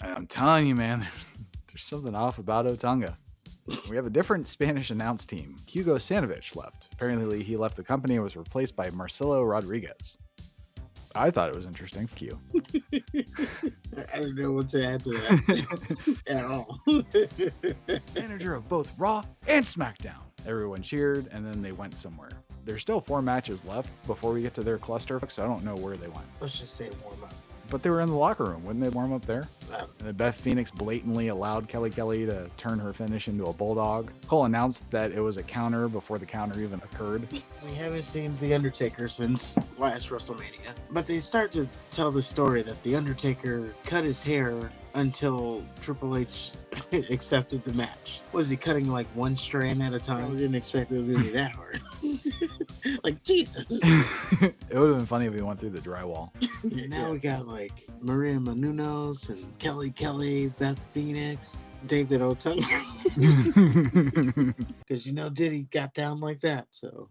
I'm telling you, man, there's something off about Otunga. We have a different Spanish announce team. Hugo Sanovich left. Apparently, he left the company and was replaced by Marcelo Rodriguez. I thought it was interesting. Fuck you. I don't know what to add to that at all. Manager of both Raw and SmackDown. Everyone cheered, and then they went somewhere. There's still 4 matches left before we get to their clusterfuck, so I don't know where they went. Let's just say warm up. But they were in the locker room. Wouldn't they warm up there? Um, And then Beth Phoenix blatantly allowed Kelly Kelly to turn her finish into a bulldog. Cole announced that it was a counter before the counter even occurred. We haven't seen The Undertaker since last WrestleMania. But they start to tell the story that The Undertaker cut his hair until Triple H accepted the match. Was he cutting like one strand at a time? I didn't expect it was going to be that hard. Like, Jesus. It would have been funny if he went through the drywall. Now we got like Maria Menounos and Kelly Kelly, Beth Phoenix, David Otunga. Because Diddy got down like that, so.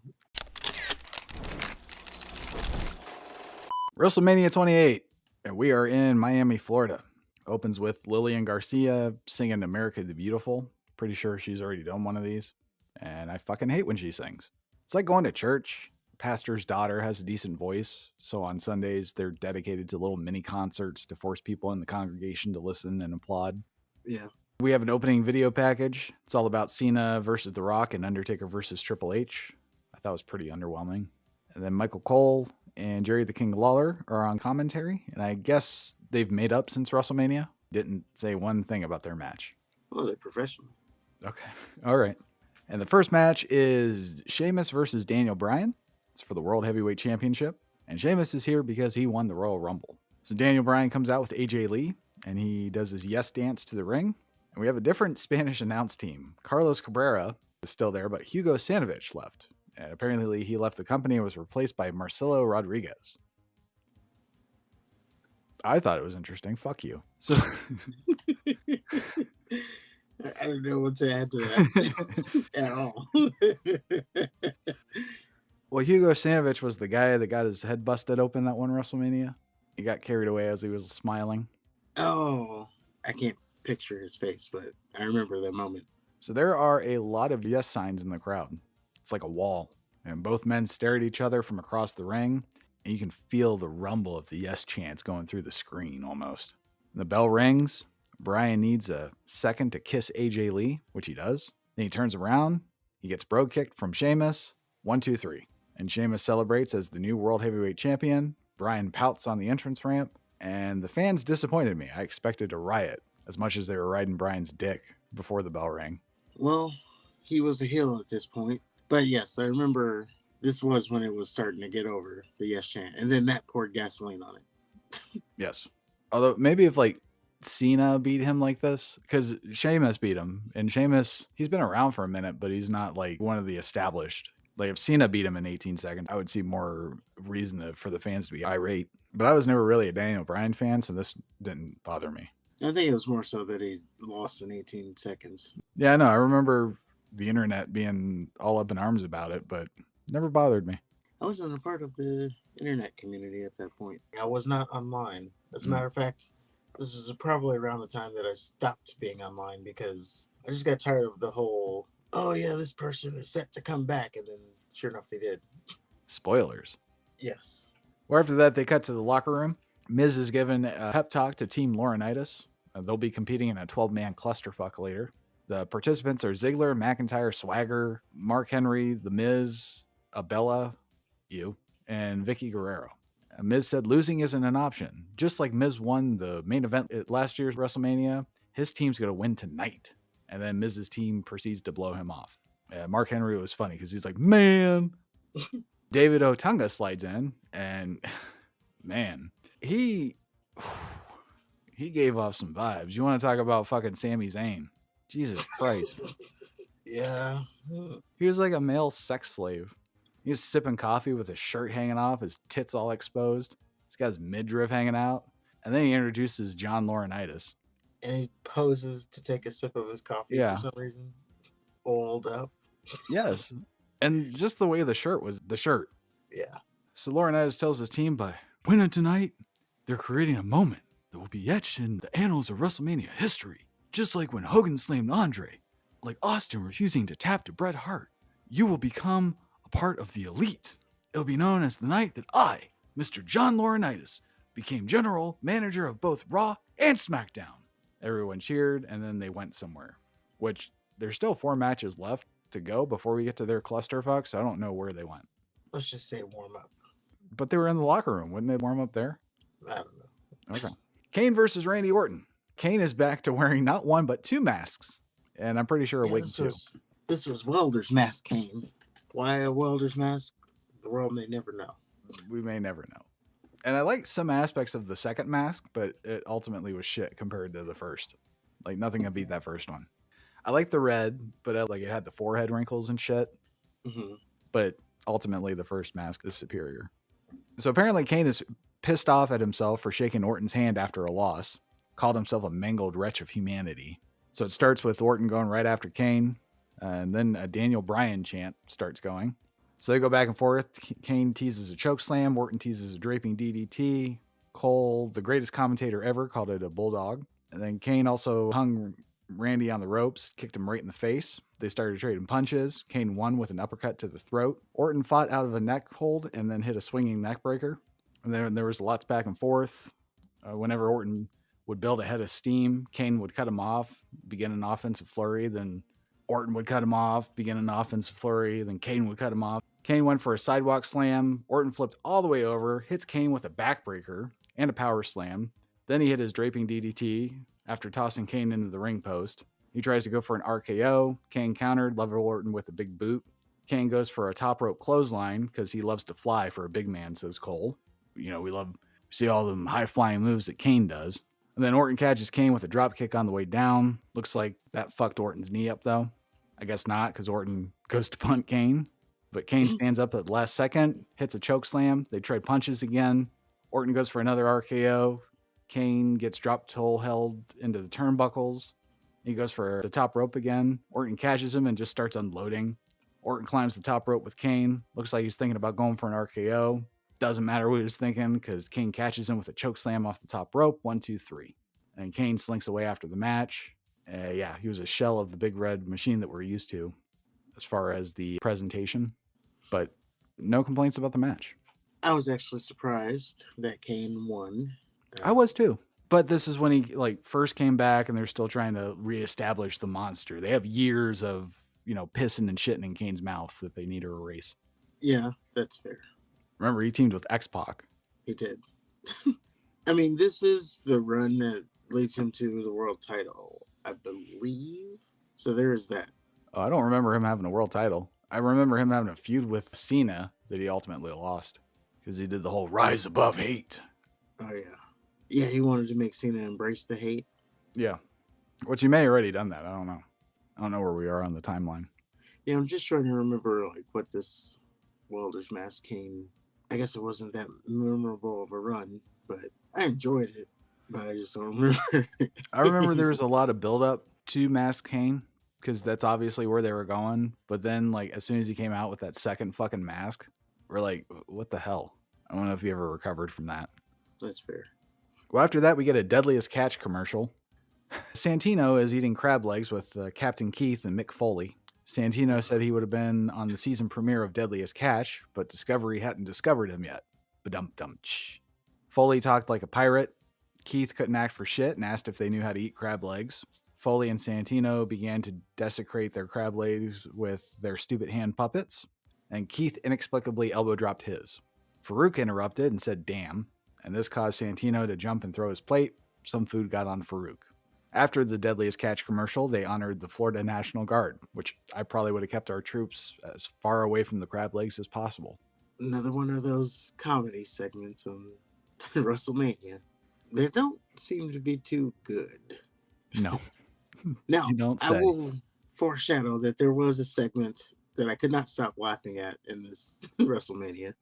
WrestleMania 28, and we are in Miami, Florida. Opens with Lillian Garcia singing America the Beautiful. Pretty sure she's already done one of these. And I fucking hate when she sings. It's like going to church. Pastor's daughter has a decent voice, so on Sundays they're dedicated to little mini concerts to force people in the congregation to listen and applaud. Yeah. We have an opening video package. It's all about Cena versus The Rock and Undertaker versus Triple H. I thought it was pretty underwhelming. And then Michael Cole and Jerry the King Lawler are on commentary, and I guess they've made up since WrestleMania. Didn't say one thing about their match. Well, they're professional. Okay. All right. And the first match is Sheamus versus Daniel Bryan. It's for the World Heavyweight Championship. And Sheamus is here because he won the Royal Rumble. So Daniel Bryan comes out with AJ Lee, and he does his yes dance to the ring. And we have a different Spanish announce team. Carlos Cabrera is still there, but Hugo Sanovich left. And apparently he left the company and was replaced by Marcelo Rodriguez. I thought it was interesting. Fuck you. So I don't know what to add to that at all. Well, Hugo Sanovich was the guy that got his head busted open that one WrestleMania. He got carried away as he was smiling. Oh, I can't picture his face, but I remember that moment. So there are a lot of yes signs in the crowd. It's like a wall. And both men stare at each other from across the ring, and you can feel the rumble of the yes chants going through the screen almost. And the bell rings. Bryan needs a second to kiss AJ Lee, which he does. Then he turns around. He gets bro kicked from Sheamus. 1, 2, 3. And Sheamus celebrates as the new World Heavyweight Champion. Bryan pouts on the entrance ramp. And the fans disappointed me. I expected a riot as much as they were riding Bryan's dick before the bell rang. Well, he was a heel at this point. But yes, I remember this was when it was starting to get over, the yes chant. And then that poured gasoline on it. Yes. Although maybe if like Cena beat him like this, because Sheamus beat him. And Sheamus, he's been around for a minute, but he's not like one of the established. Like if Cena beat him in 18 seconds, I would see more reason for the fans to be irate. But I was never really a Daniel Bryan fan, so this didn't bother me. I think it was more so that he lost in 18 seconds. Yeah, I know. I remember the internet being all up in arms about it, but never bothered me. I wasn't a part of the internet community at that point. I was not online. As a matter of fact, this is probably around the time that I stopped being online because I just got tired of the whole, oh yeah, this person is set to come back. And then sure enough, they did. Spoilers. Yes. Well, after that, they cut to the locker room. Miz is given a pep talk to Team Laurinaitis. They'll be competing in a 12-man clusterfuck later. The participants are Ziggler, McIntyre, Swagger, Mark Henry, The Miz, Abella, and Vicky Guerrero. Miz said losing isn't an option. Just like Miz won the main event at last year's WrestleMania, his team's going to win tonight. And then Miz's team proceeds to blow him off. Mark Henry was funny because he's like, man. David Otunga slides in, and man, he gave off some vibes. You want to talk about fucking Sami Zayn? Jesus Christ. Yeah. He was like a male sex slave. He was sipping coffee with his shirt hanging off, his tits all exposed. He's got his midriff hanging out. And then he introduces John Laurinaitis. And he poses to take a sip of his coffee for some reason. Oiled up. Yes. And just the way the shirt was, the shirt. Yeah. So Laurinaitis tells his team by winning tonight, they're creating a moment. that will be etched in the annals of WrestleMania history. Just like when Hogan slammed Andre, like Austin refusing to tap to Bret Hart. You will become a part of the elite. It'll be known as the night that I, Mr. John Laurinaitis, became general manager of both Raw and SmackDown. Everyone cheered, and then they went somewhere. Which, there's still 4 matches left to go before we get to their clusterfuck, so I don't know where they went. Let's just say warm up. But they were in the locker room. Wouldn't they warm up there? I don't know. Okay. Kane versus Randy Orton. Kane is back to wearing not 1, but 2 masks. And I'm pretty sure a wig too. This was Welder's mask, Kane. Why a Welder's mask? The world may never know. We may never know. And I like some aspects of the second mask, but it ultimately was shit compared to the first. Like, nothing can beat that first one. I like the red, but it had the forehead wrinkles and shit. Mm-hmm. But ultimately, the first mask is superior. So apparently, Kane is pissed off at himself for shaking Orton's hand after a loss. Called himself a mangled wretch of humanity. So it starts with Orton going right after Kane. And then a Daniel Bryan chant starts going. So they go back and forth. Kane teases a chokeslam. Orton teases a draping DDT. Cole, the greatest commentator ever, called it a bulldog. And then Kane also hung Randy on the ropes, kicked him right in the face. They started trading punches. Kane won with an uppercut to the throat. Orton fought out of a neck hold and then hit a swinging neck breaker. And then there was lots back and forth. Whenever Orton would build a head of steam, Kane would cut him off, begin an offensive flurry, then Orton would cut him off, begin an offensive flurry, then Kane would cut him off. Kane went for a sidewalk slam. Orton flipped all the way over, hits Kane with a backbreaker and a power slam. Then he hit his draping DDT after tossing Kane into the ring post. He tries to go for an RKO. Kane countered, leveled Orton with a big boot. Kane goes for a top rope clothesline because he loves to fly for a big man, says Cole. We see all them high-flying moves that Kane does. And then Orton catches Kane with a drop kick on the way down. Looks like that fucked Orton's knee up, though. I guess not, because Orton goes to punt Kane. But Kane stands up at the last second, hits a choke slam. They trade punches again. Orton goes for another RKO. Kane gets dropped toe held into the turnbuckles. He goes for the top rope again. Orton catches him and just starts unloading. Orton climbs the top rope with Kane. Looks like he's thinking about going for an RKO. Doesn't matter what he was thinking because Kane catches him with a choke slam off the top rope. 1, 2, 3. And Kane slinks away after the match. He was a shell of the big red machine that we're used to as far as the presentation. But no complaints about the match. I was actually surprised that Kane won. I was too. But this is when he first came back and they're still trying to reestablish the monster. They have years of, pissing and shitting in Kane's mouth that they need to erase. Yeah, that's fair. Remember, he teamed with X-Pac. He did. I mean, this is the run that leads him to the world title, I believe. So there is that. Oh, I don't remember him having a world title. I remember him having a feud with Cena that he ultimately lost because he did the whole rise above hate. Oh, yeah. Yeah, he wanted to make Cena embrace the hate. Yeah. Which he may have already done that. I don't know. I don't know where we are on the timeline. Yeah, I'm just trying to remember what this Welder's Mask Kane. I guess it wasn't that memorable of a run, but I enjoyed it. But I just don't remember. I remember there was a lot of build-up to Mask Kane because that's obviously where they were going. But then, as soon as he came out with that second fucking mask, we're like, what the hell? I don't know if you ever recovered from that. That's fair. Well, after that, we get a Deadliest Catch commercial. Santino is eating crab legs with Captain Keith and Mick Foley. Santino said he would have been on the season premiere of Deadliest Catch, but Discovery hadn't discovered him yet. Ba-dum-dum-ch. Foley talked like a pirate. Keith couldn't act for shit and asked if they knew how to eat crab legs. Foley and Santino began to desecrate their crab legs with their stupid hand puppets, and Keith inexplicably elbow dropped his. Farouk interrupted and said, damn, and this caused Santino to jump and throw his plate. Some food got on Farouk. After the Deadliest Catch commercial, they honored the Florida National Guard, which I probably would have kept our troops as far away from the crab legs as possible. Another one of those comedy segments on WrestleMania. They don't seem to be too good. No. Now, You don't say. I will foreshadow that there was a segment that I could not stop laughing at in this WrestleMania.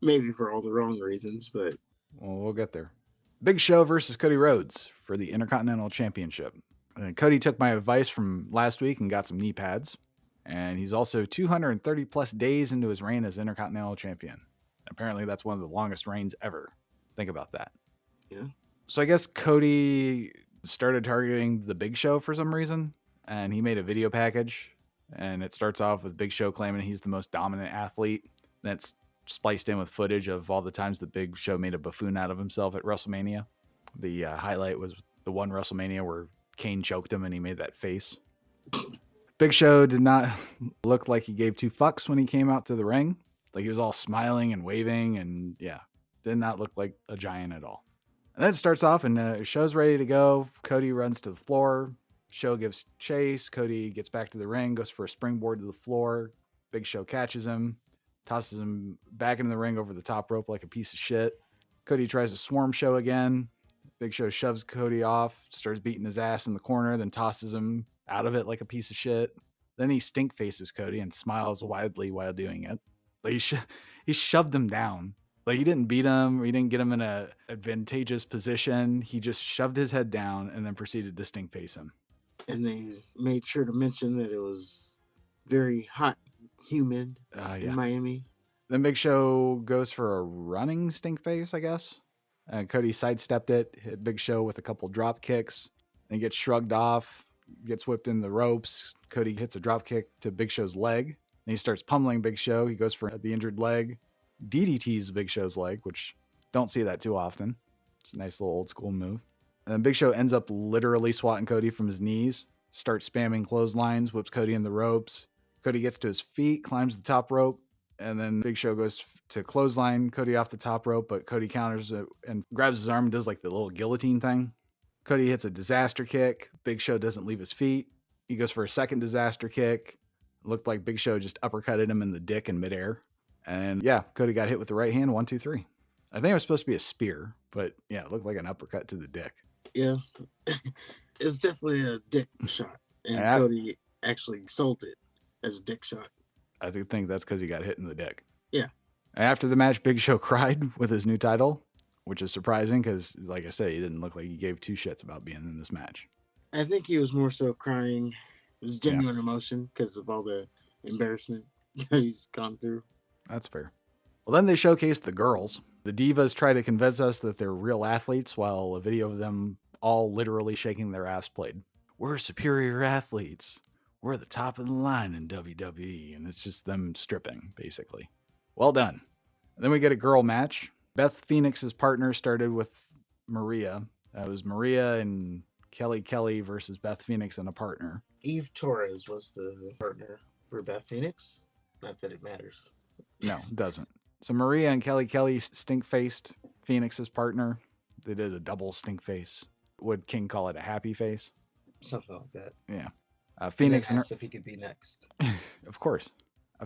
Maybe for all the wrong reasons, but... Well, we'll get there. Big Show versus Cody Rhodes for the Intercontinental Championship. Cody took my advice from last week and got some knee pads. And he's also 230 plus days into his reign as Intercontinental Champion. Apparently, that's one of the longest reigns ever. Think about that. Yeah. So I guess Cody started targeting the Big Show for some reason, and he made a video package, and it starts off with Big Show claiming he's the most dominant athlete. That's spliced in with footage of all the times the Big Show made a buffoon out of himself at WrestleMania. The highlight was the one WrestleMania where Kane choked him and he made that face. Big Show did not look like he gave two fucks when he came out to the ring. Like he was all smiling and waving, and yeah, did not look like a giant at all. And then it starts off, and Show's ready to go. Cody runs to the floor. Show gives chase. Cody gets back to the ring, goes for a springboard to the floor. Big Show catches him, tosses him back into the ring over the top rope like a piece of shit. Cody tries to swarm Show again. Big Show shoves Cody off, starts beating his ass in the corner, then tosses him out of it like a piece of shit. Then he stink faces Cody and smiles widely while doing it. Like he shoved him down. Like he didn't beat him, or he didn't get him in a advantageous position. He just shoved his head down and then proceeded to stink face him. And they made sure to mention that it was very hot, humid in Miami. Then Big Show goes for a running stink face, I guess. Cody sidestepped it, hit Big Show with a couple drop kicks, and gets shrugged off, gets whipped in the ropes. Cody hits a drop kick to Big Show's leg, and he starts pummeling Big Show. He goes for the injured leg, DDTs Big Show's leg, which don't see that too often. It's a nice little old school move. And then Big Show ends up literally swatting Cody from his knees, starts spamming clotheslines, whips Cody in the ropes. Cody gets to his feet, climbs the top rope, and then Big Show goes to clothesline Cody off the top rope, but Cody counters it and grabs his arm and does like the little guillotine thing. Cody hits a disaster kick. Big Show doesn't leave his feet. He goes for a second disaster kick. It looked like Big Show just uppercutted him in the dick in midair. And yeah, Cody got hit with the right hand, 1, 2, 3. I think it was supposed to be a spear, but yeah, it looked like an uppercut to the dick. Yeah. It's definitely a dick shot. And Cody actually sold it as a dick shot. I think that's because he got hit in the dick. Yeah. After the match, Big Show cried with his new title, which is surprising because, like I said, he didn't look like he gave two shits about being in this match. I think he was more so crying. It was genuine emotion because of all the embarrassment that he's gone through. That's fair. Well, then they showcased the girls. The divas try to convince us that they're real athletes while a video of them all literally shaking their ass played. We're superior athletes. We're the top of the line in WWE. And it's just them stripping, basically. Well done. And then we get a girl match. Beth Phoenix's partner started with Maria. It was Maria and Kelly versus Beth Phoenix and a partner. Eve Torres was the partner for Beth Phoenix. Not that it matters. No, it doesn't. So Maria and Kelly stink-faced Phoenix's partner. They did a double stink face. Would King call it a happy face? Something like that. Yeah. Phoenix and asked if he could be next. Of course.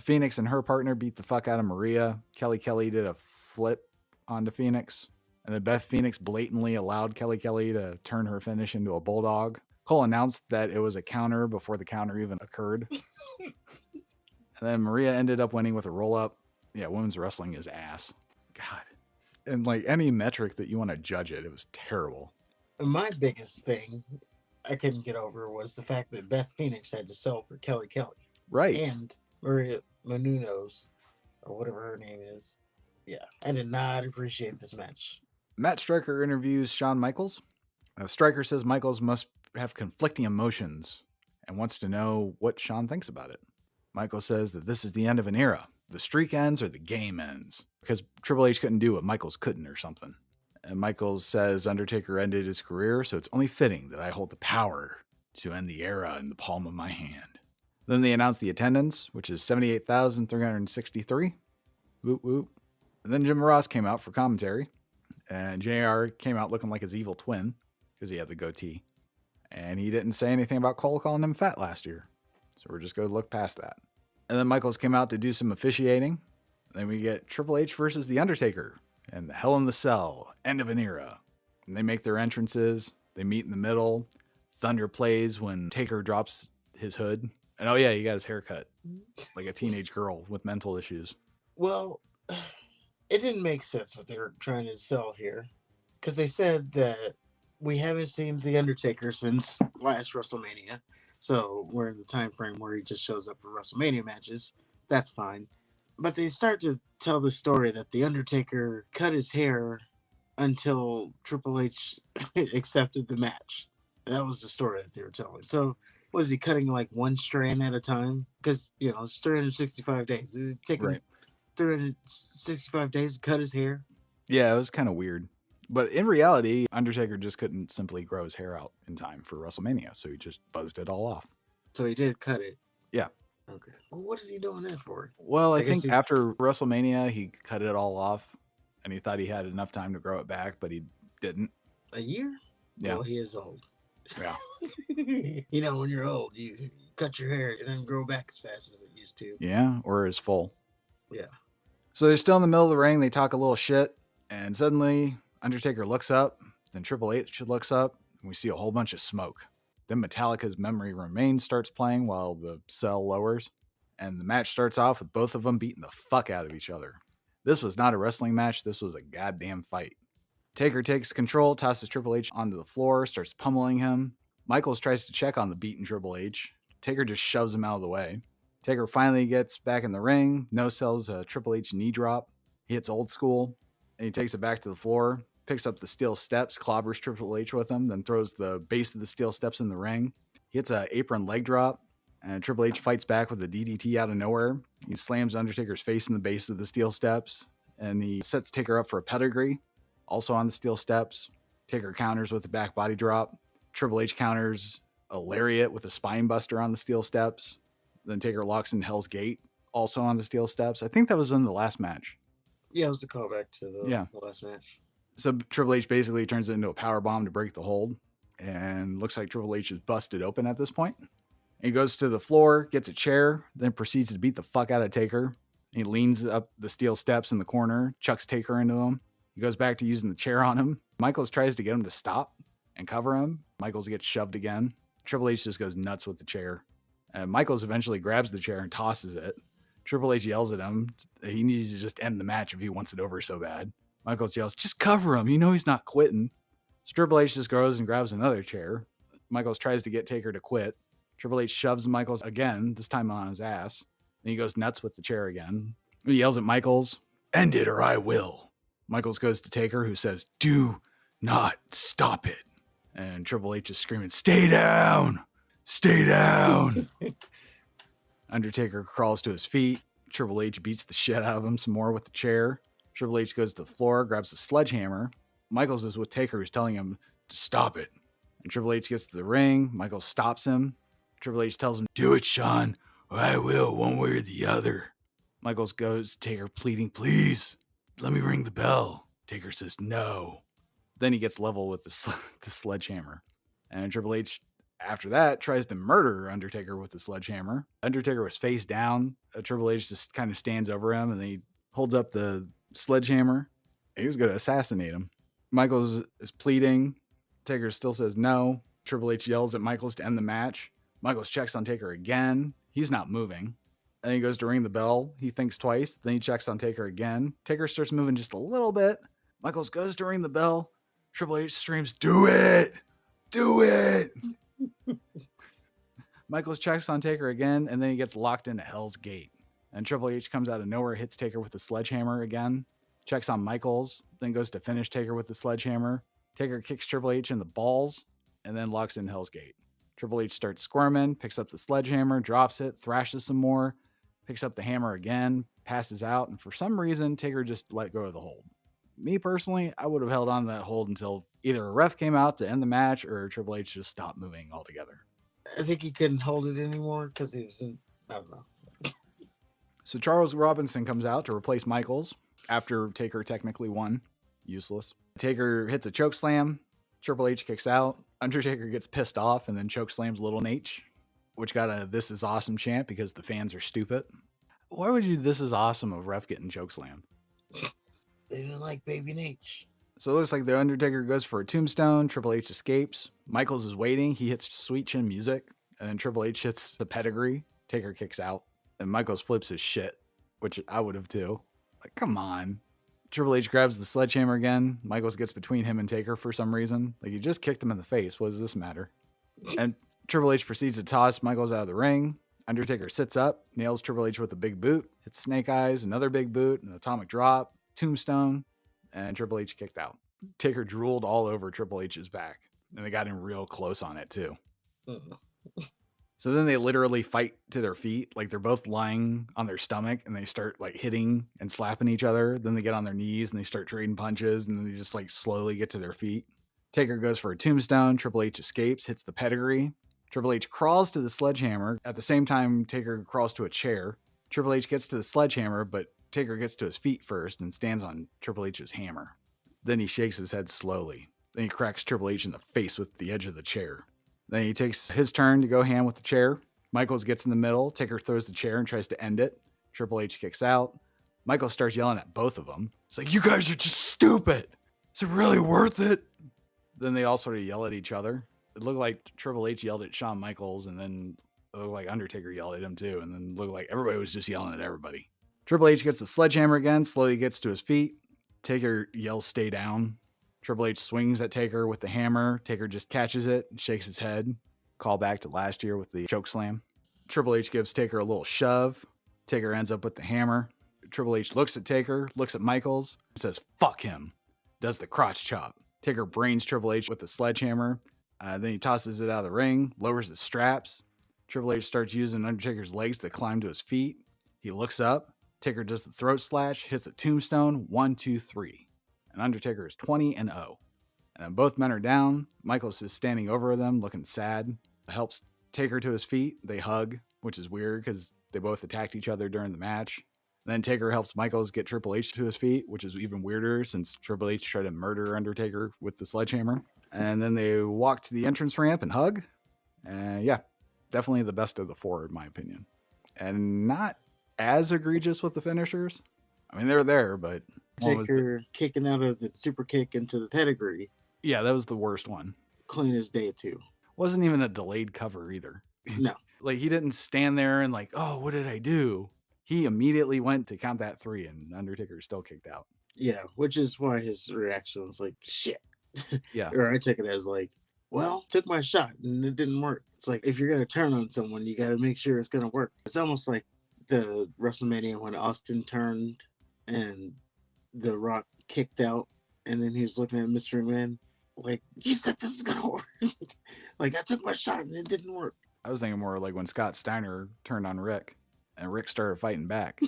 Phoenix and her partner beat the fuck out of Maria. Kelly did a flip onto Phoenix. And then Beth Phoenix blatantly allowed Kelly to turn her finish into a bulldog. Cole announced that it was a counter before the counter even occurred. And then Maria ended up winning with a roll-up. Yeah, women's wrestling is ass. God. And like any metric that you want to judge it, it was terrible. My biggest thing I couldn't get over was the fact that Beth Phoenix had to sell for Kelly. Right. And Maria Menounos, or whatever her name is. Yeah, I did not appreciate this match. Matt Striker interviews Shawn Michaels. Striker says Michaels must have conflicting emotions and wants to know what Shawn thinks about it. Michaels says that this is the end of an era. The streak ends or the game ends. Because Triple H couldn't do what Michaels couldn't or something. And Michaels says Undertaker ended his career, so it's only fitting that I hold the power to end the era in the palm of my hand. Then they announced the attendance, which is 78,363. Whoop, whoop. And then Jim Ross came out for commentary. And JR came out looking like his evil twin because he had the goatee. And he didn't say anything about Cole calling him fat last year. So we're just going to look past that. And then Michaels came out to do some officiating. Then we get Triple H versus The Undertaker and the Hell in the Cell, end of an era. And they make their entrances. They meet in the middle. Thunder plays when Taker drops his hood. And oh yeah, he got his hair cut like a teenage girl with mental issues. Well, it didn't make sense what they were trying to sell here. Because they said that we haven't seen The Undertaker since last WrestleMania. So we're in the time frame where he just shows up for WrestleMania matches. That's fine. But they start to tell the story that The Undertaker cut his hair until Triple H accepted the match. That was the story that they were telling. So, what is he cutting like one strand at a time? Because, it's 365 days. Is it taking Right. 365 days to cut his hair? Yeah, it was kind of weird. But in reality, Undertaker just couldn't simply grow his hair out in time for WrestleMania, so he just buzzed it all off. So he did cut it. Yeah. Okay. Well, what is he doing that for? Well, I guess think after WrestleMania, he cut it all off, and he thought he had enough time to grow it back, but he didn't. A year? Yeah. Well, he is old. Yeah. When you're old, you cut your hair, it doesn't grow back as fast as it used to. Yeah, or as full. Yeah. So they're still in the middle of the ring. They talk a little shit, and suddenly Undertaker looks up. Then Triple H looks up, and we see a whole bunch of smoke. Then Metallica's Memory Remains starts playing while the cell lowers, and the match starts off with both of them beating the fuck out of each other. This was not a wrestling match. This was a goddamn fight. Taker takes control, tosses Triple H onto the floor, starts pummeling him. Michaels tries to check on the beaten Triple H. Taker just shoves him out of the way. Taker finally gets back in the ring, no-sells a Triple H knee drop. He hits old school, and he takes it back to the floor, picks up the steel steps, clobbers Triple H with them, then throws the base of the steel steps in the ring. He hits an apron leg drop, and Triple H fights back with a DDT out of nowhere. He slams Undertaker's face in the base of the steel steps, and he sets Taker up for a pedigree, also on the steel steps. Taker counters with a back body drop. Triple H counters a lariat with a spine buster on the steel steps. Then Taker locks in Hell's Gate, also on the steel steps. I think that was in the last match. Yeah, it was a callback to the last match. So Triple H basically turns it into a power bomb to break the hold, and looks like Triple H is busted open at this point. He goes to the floor, gets a chair, then proceeds to beat the fuck out of Taker. He leans up the steel steps in the corner, chucks Taker into him. He goes back to using the chair on him. Michaels tries to get him to stop and cover him. Michaels gets shoved again. Triple H just goes nuts with the chair. And Michaels eventually grabs the chair and tosses it. Triple H yells at him. He needs to just end the match if he wants it over so bad. Michaels yells, just cover him. You know he's not quitting. So Triple H just goes and grabs another chair. Michaels tries to get Taker to quit. Triple H shoves Michaels again, this time on his ass. Then he goes nuts with the chair again. He yells at Michaels, end it or I will. Michaels goes to Taker, who says, do not stop it. And Triple H is screaming, stay down. Stay down. Undertaker crawls to his feet. Triple H beats the shit out of him some more with the chair. Triple H goes to the floor, grabs the sledgehammer. Michaels is with Taker, who's telling him to stop it. And Triple H gets to the ring. Michaels stops him. Triple H tells him, do it, Sean, or I will, one way or the other. Michaels goes to Taker, pleading, please, let me ring the bell. Taker says, no. Then he gets level with the sledgehammer. And Triple H, after that, tries to murder Undertaker with the sledgehammer. Undertaker was face down. Triple H just kind of stands over him, and then he holds up the sledgehammer. He was going to assassinate him. Michaels is pleading. Taker still says no. Triple H yells at Michaels to end the match. Michaels checks on Taker again. He's not moving. And he goes to ring the bell. He thinks twice. Then he checks on Taker again. Taker starts moving just a little bit. Michaels goes to ring the bell. Triple H screams, do it! Do it! Michaels checks on Taker again, and then he gets locked into Hell's Gate. And Triple H comes out of nowhere, hits Taker with the sledgehammer again, checks on Michaels, then goes to finish Taker with the sledgehammer. Taker kicks Triple H in the balls, and then locks in Hell's Gate. Triple H starts squirming, picks up the sledgehammer, drops it, thrashes some more, picks up the hammer again, passes out, and for some reason, Taker just let go of the hold. Me personally, I would have held on to that hold until either a ref came out to end the match or Triple H just stopped moving altogether. I think he couldn't hold it anymore because he was in, I don't know. So Charles Robinson comes out to replace Michaels after Taker technically won. Useless. Taker hits a choke slam. Triple H kicks out. Undertaker gets pissed off and then choke slams Little H, which got a This Is Awesome chant because the fans are stupid. Why would you This Is Awesome of ref getting choke slammed? They didn't like Baby Nate. So it looks like the Undertaker goes for a tombstone. Triple H escapes. Michaels is waiting. He hits Sweet Chin Music. And then Triple H hits the pedigree. Taker kicks out. And Michaels flips his shit, which I would have too. Like, come on. Triple H grabs the sledgehammer again. Michaels gets between him and Taker for some reason. Like, you just kicked him in the face. What does this matter? And Triple H proceeds to toss Michaels out of the ring. Undertaker sits up, nails Triple H with a big boot, hits Snake Eyes, another big boot, an atomic drop, tombstone, and Triple H kicked out. Taker drooled all over Triple H's back, and they got him real close on it too. Uh, So then they literally fight to their feet, like they're both lying on their stomach, and they start like hitting and slapping each other. Then they get on their knees and they start trading punches, and then they just like slowly get to their feet. Taker goes for a tombstone. Triple H escapes, hits the pedigree. Triple H crawls to the sledgehammer. At the same time, Taker crawls to a chair. Triple H gets to the sledgehammer, but Taker gets to his feet first and stands on Triple H's hammer. Then he shakes his head slowly. Then he cracks Triple H in the face with the edge of the chair. Then he takes his turn to go ham with the chair. Michaels gets in the middle. Taker throws the chair and tries to end it. Triple H kicks out. Michaels starts yelling at both of them. It's like, you guys are just stupid. Is it really worth it? Then they all sort of yell at each other. It looked like Triple H yelled at Shawn Michaels, and then it looked like Undertaker yelled at him too. And then it looked like everybody was just yelling at everybody. Triple H gets the sledgehammer again, slowly gets to his feet. Taker yells, stay down. Triple H swings at Taker with the hammer. Taker just catches it and shakes his head. Call back to last year with the choke slam. Triple H gives Taker a little shove. Taker ends up with the hammer. Triple H looks at Taker, looks at Michaels, says, fuck him. Does the crotch chop. Taker brains Triple H with the sledgehammer. Then he tosses it out of the ring, lowers the straps. Triple H starts using Undertaker's legs to climb to his feet. He looks up. Taker does the throat slash, hits a tombstone, 1, 2, 3. And Undertaker is 20-0. And then both men are down. Michaels is standing over them, looking sad. Helps Taker to his feet. They hug, which is weird because they both attacked each other during the match. Then Taker helps Michaels get Triple H to his feet, which is even weirder since Triple H tried to murder Undertaker with the sledgehammer. And then they walk to the entrance ramp and hug. Yeah, definitely the best of the four, in my opinion. And not as egregious with the finishers. I mean, they're there, but Taker kicking out of the super kick into the pedigree. Yeah, that was the worst one. Clean as day, too. Wasn't even a delayed cover either. No. Like, he didn't stand there and like, oh, what did I do? He immediately went to count that 3, and Undertaker still kicked out. Yeah, which is why his reaction was like, shit. Yeah. Or I took it as like, well, took my shot and it didn't work. It's like, if you're going to turn on someone, you got to make sure it's going to work. It's almost like the WrestleMania when Austin turned and The Rock kicked out, and then he was looking at Mr. McMahon like, you said this is going to work. Like, I took my shot and it didn't work. I was thinking more like when Scott Steiner turned on Rick and Rick started fighting back.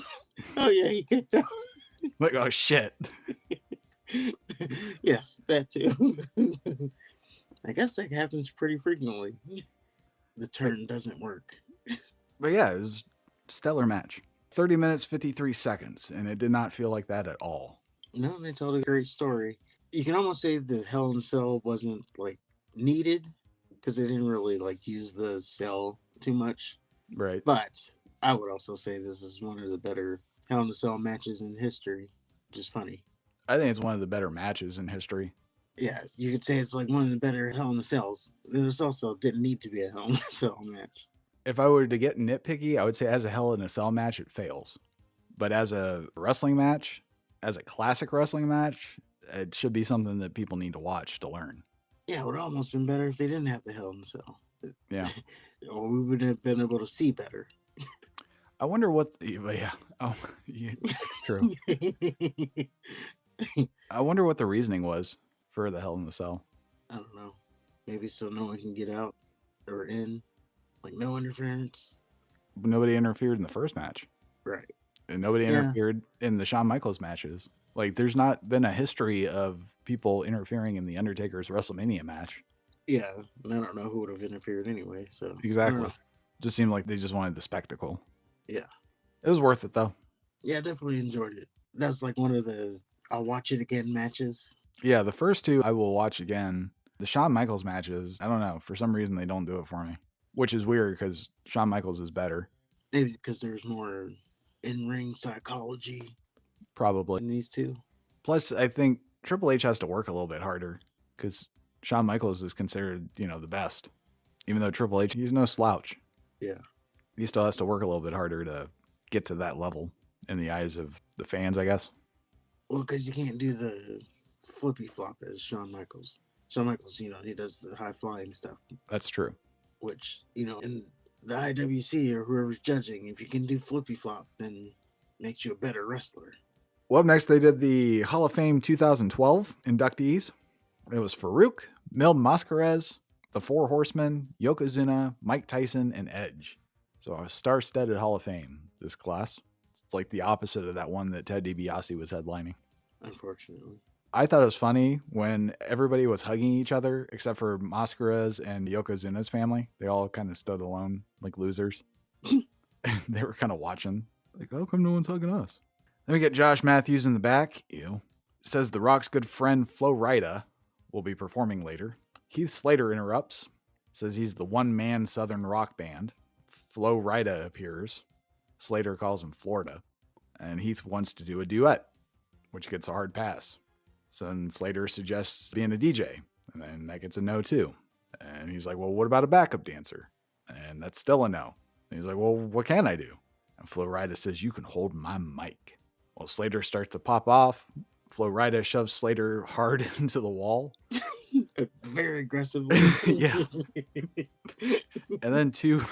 Oh, yeah, he kicked out. Like, oh, shit. Yes, that too. I guess that happens pretty frequently. The turn doesn't work. But yeah, it was a stellar match. 30 minutes, 53 seconds, and it did not feel like that at all. No, they told a great story. You can almost say the Hell in a Cell wasn't like needed because they didn't really like use the cell too much. Right. But I would also say this is one of the better Hell in a Cell matches in history, which is funny. I think it's one of the better matches in history. Yeah, you could say it's like one of the better Hell in a Cells. There's also didn't need to be a Hell in a Cell match. If I were to get nitpicky, I would say as a Hell in a Cell match, it fails. But as a wrestling match, as a classic wrestling match, it should be something that people need to watch to learn. Yeah, it would have almost been better if they didn't have the Hell in a Cell. Yeah. Or we would have been able to see better. I wonder what. Yeah. Oh, yeah, true. I wonder what the reasoning was for the Hell in the Cell. I don't know. Maybe so no one can get out or in. Like no interference. Nobody interfered in the first match. Right. And nobody interfered in the Shawn Michaels matches. Like, there's not been a history of people interfering in the Undertaker's WrestleMania match. Yeah, and I don't know who would have interfered anyway. So exactly. Just seemed like they just wanted the spectacle. Yeah. It was worth it, though. Yeah, definitely enjoyed it. That's like one of the I'll watch it again matches. Yeah, the first two I will watch again. The Shawn Michaels matches, I don't know. For some reason, they don't do it for me. Which is weird because Shawn Michaels is better. Maybe because there's more in-ring psychology. Probably. In these two. Plus, I think Triple H has to work a little bit harder because Shawn Michaels is considered, the best. Even though Triple H, he's no slouch. Yeah. He still has to work a little bit harder to get to that level in the eyes of the fans, I guess. Well, because you can't do the flippy flop as Shawn Michaels. Shawn Michaels, he does the high flying stuff. That's true. Which, in the IWC or whoever's judging, if you can do flippy flop, then makes you a better wrestler. Well, up next, they did the Hall of Fame 2012 inductees. It was Farouk, Mil Mascares, the Four Horsemen, Yokozuna, Mike Tyson, and Edge. So a star-studded Hall of Fame, this class. It's like the opposite of that one that Ted DiBiase was headlining. Unfortunately. I thought it was funny when everybody was hugging each other except for Mascares and Yokozuna's family. They all kind of stood alone like losers. They were kind of watching. Like, how come no one's hugging us? Then we get Josh Matthews in the back. Ew. Says The Rock's good friend Flo Rida will be performing later. Keith Slater interrupts. Says he's the one-man Southern rock band. Flo Rida appears. Slater calls him Florida. And Heath wants to do a duet, which gets a hard pass. So then Slater suggests being a DJ. And then that gets a no too. And he's like, well, what about a backup dancer? And that's still a no. And he's like, well, what can I do? And Flo Rida says, you can hold my mic. Well, Slater starts to pop off. Flo Rida shoves Slater hard into the wall. Very aggressively. Yeah. And then two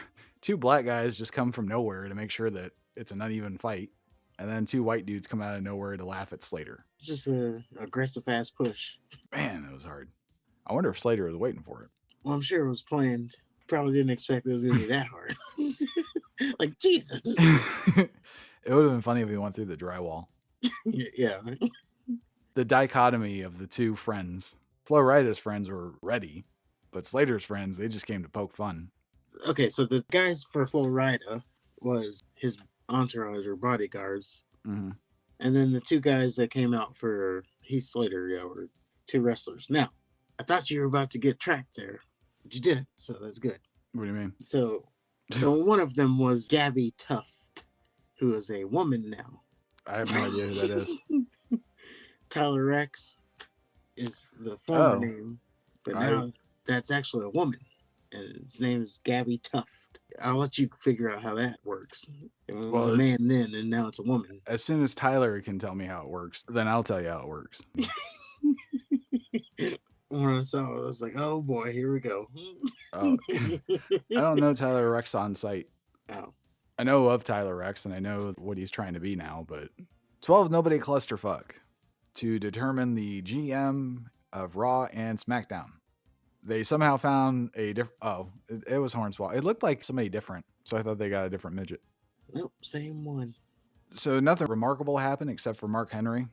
black guys just come from nowhere to make sure that it's an uneven fight. And then two white dudes come out of nowhere to laugh at Slater. Just an aggressive ass push. Man, it was hard. I wonder if Slater was waiting for it. Well, I'm sure it was planned. Probably didn't expect it was going to be that hard. Like, Jesus. It would have been funny if he went through the drywall. Yeah. The dichotomy of the two friends. Flo Rida's friends were ready, but Slater's friends, they just came to poke fun. Okay, so the guys for Flo Rida was his entourage or bodyguards. Mm-hmm. And then the two guys that came out for Heath Slater, were two wrestlers. Now, I thought you were about to get tracked there, but you didn't, so that's good. What do you mean? So one of them was Gabby Tuft, who is a woman now. I have no idea who that is. Tyler Rex is the former name, but now that's actually a woman, and his name is Gabby Tuft. I'll let you figure out how that works. It was a man then, and now it's a woman. As soon as Tyler can tell me how it works, then I'll tell you how it works. When I saw it, I was like, oh boy, here we go. Oh. I don't know Tyler Rex on site. Oh. I know of Tyler Rex, and I know what he's trying to be now, but 12 nobody clusterfuck to determine the GM of Raw and SmackDown. They somehow found a different... Oh, it was Hornswoggle. It looked like somebody different, so I thought they got a different midget. Nope, same one. So nothing remarkable happened except for Mark Henry.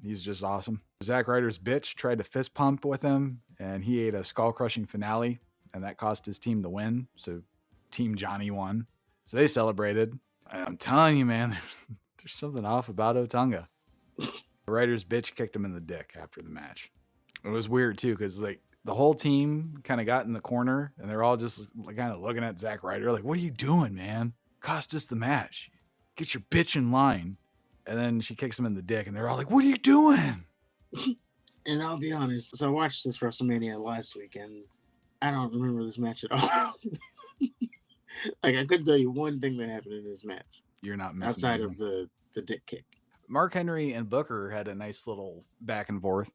He's just awesome. Zack Ryder's bitch tried to fist pump with him, and he ate a skull-crushing finale, and that cost his team the win. So Team Johnny won. So they celebrated. And I'm telling you, man, there's something off about Otunga. Ryder's bitch kicked him in the dick after the match. It was weird, too, because like the whole team kind of got in the corner, and they're all just kind of looking at Zack Ryder like, what are you doing, man? Cost us the match. Get your bitch in line. And then she kicks him in the dick, and they're all like, what are you doing? And I'll be honest, so I watched this WrestleMania last week, and I don't remember this match at all. Like, I couldn't tell you one thing that happened in this match. You're not missing outside anything. of the dick kick. Mark Henry and Booker had a nice little back and forth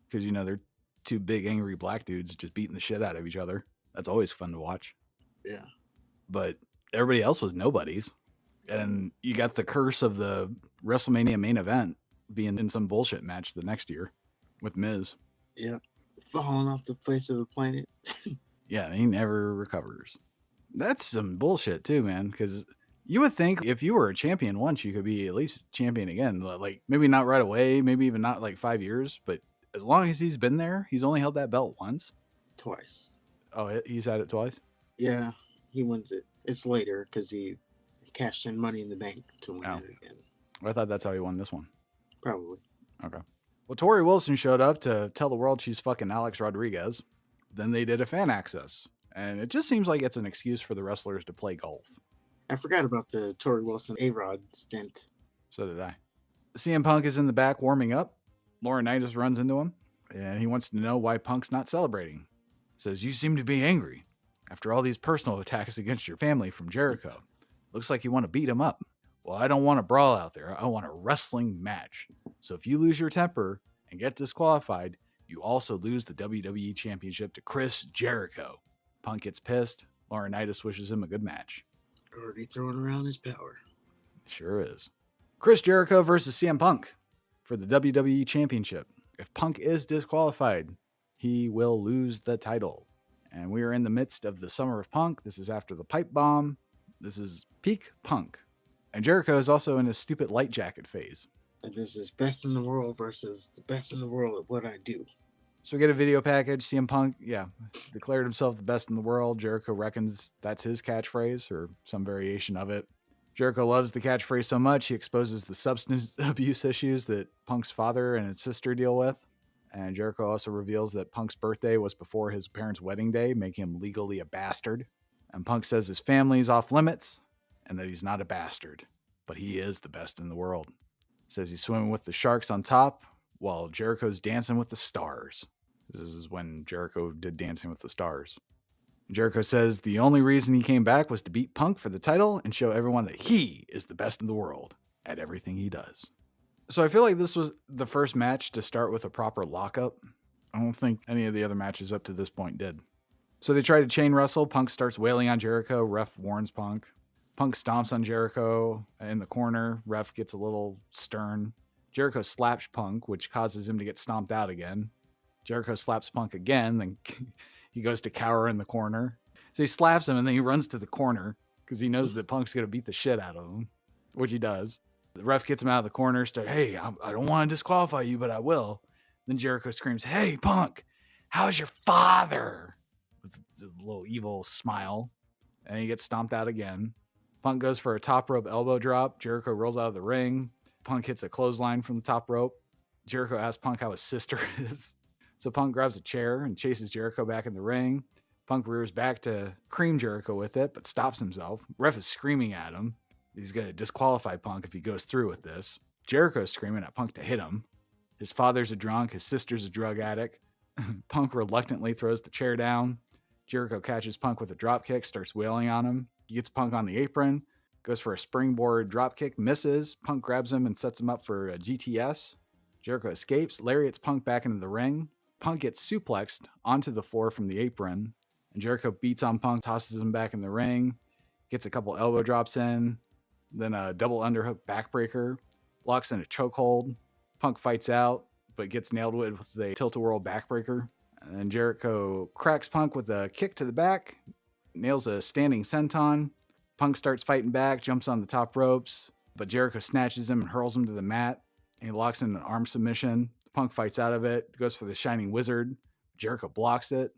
because, they're two big angry black dudes just beating the shit out of each other. That's always fun to watch. Yeah. But everybody else was nobodies. And you got the curse of the WrestleMania main event being in some bullshit match the next year with Miz. Yeah. Falling off the face of the planet. Yeah, he never recovers. That's some bullshit too, man, because you would think if you were a champion once, you could be at least champion again. Like, maybe not right away, maybe even not like 5 years, but as long as he's been there, he's only held that belt once. Twice. Oh, he's had it twice? Yeah, he wins it. It's later because he cashed in Money in the Bank to win it again. I thought that's how he won this one. Probably. Okay. Well, Tori Wilson showed up to tell the world she's fucking Alex Rodriguez. Then they did a fan access. And it just seems like it's an excuse for the wrestlers to play golf. I forgot about the Tori Wilson A-Rod stint. So did I. CM Punk is in the back warming up. Laurinaitis runs into him, and he wants to know why Punk's not celebrating. Says, you seem to be angry after all these personal attacks against your family from Jericho. Looks like you want to beat him up. Well, I don't want a brawl out there. I want a wrestling match. So if you lose your temper and get disqualified, you also lose the WWE Championship to Chris Jericho. Punk gets pissed. Laurinaitis wishes him a good match. Already throwing around his power. Sure is. Chris Jericho versus CM Punk. for the WWE Championship. If Punk is disqualified, he will lose the title. And we are in the midst of the Summer of Punk. This is after the pipe bomb. This is peak Punk. And Jericho is also in his stupid light jacket phase. And this is best in the world versus the best in the world at what I do. So we get a video package. CM Punk, declared himself the best in the world. Jericho reckons that's his catchphrase or some variation of it. Jericho loves the catchphrase so much, he exposes the substance abuse issues that Punk's father and his sister deal with. And Jericho also reveals that Punk's birthday was before his parents' wedding day, making him legally a bastard. And Punk says his family's off limits and that he's not a bastard, but he is the best in the world. Says he's swimming with the sharks on top while Jericho's dancing with the stars. This is when Jericho did Dancing with the Stars. Jericho says the only reason he came back was to beat Punk for the title and show everyone that he is the best in the world at everything he does. So I feel like this was the first match to start with a proper lockup. I don't think any of the other matches up to this point did. So they try to chain wrestle. Punk starts wailing on Jericho. Ref warns Punk. Punk stomps on Jericho in the corner. Ref gets a little stern. Jericho slaps Punk, which causes him to get stomped out again. Jericho slaps Punk again, then he goes to cower in the corner. So he slaps him, and then he runs to the corner because he knows that Punk's going to beat the shit out of him, which he does. The ref gets him out of the corner, hey, I don't want to disqualify you, but I will. Then Jericho screams, hey, Punk, how's your father? With a little evil smile. And he gets stomped out again. Punk goes for a top rope elbow drop. Jericho rolls out of the ring. Punk hits a clothesline from the top rope. Jericho asks Punk how his sister is. So Punk grabs a chair and chases Jericho back in the ring. Punk rears back to cream Jericho with it, but stops himself. Ref is screaming at him. He's going to disqualify Punk if he goes through with this. Jericho's screaming at Punk to hit him. His father's a drunk. His sister's a drug addict. Punk reluctantly throws the chair down. Jericho catches Punk with a dropkick, starts wailing on him. He gets Punk on the apron, goes for a springboard dropkick, misses. Punk grabs him and sets him up for a GTS. Jericho escapes, lariats Punk back into the ring. Punk gets suplexed onto the floor from the apron, and Jericho beats on Punk, tosses him back in the ring, gets a couple elbow drops in, then a double underhook backbreaker, locks in a chokehold. Punk fights out, but gets nailed with a tilt-a-whirl backbreaker. And then Jericho cracks Punk with a kick to the back, nails a standing senton. Punk starts fighting back, jumps on the top ropes, but Jericho snatches him and hurls him to the mat. And he locks in an arm submission. Punk fights out of it, goes for the Shining Wizard. Jericho blocks it,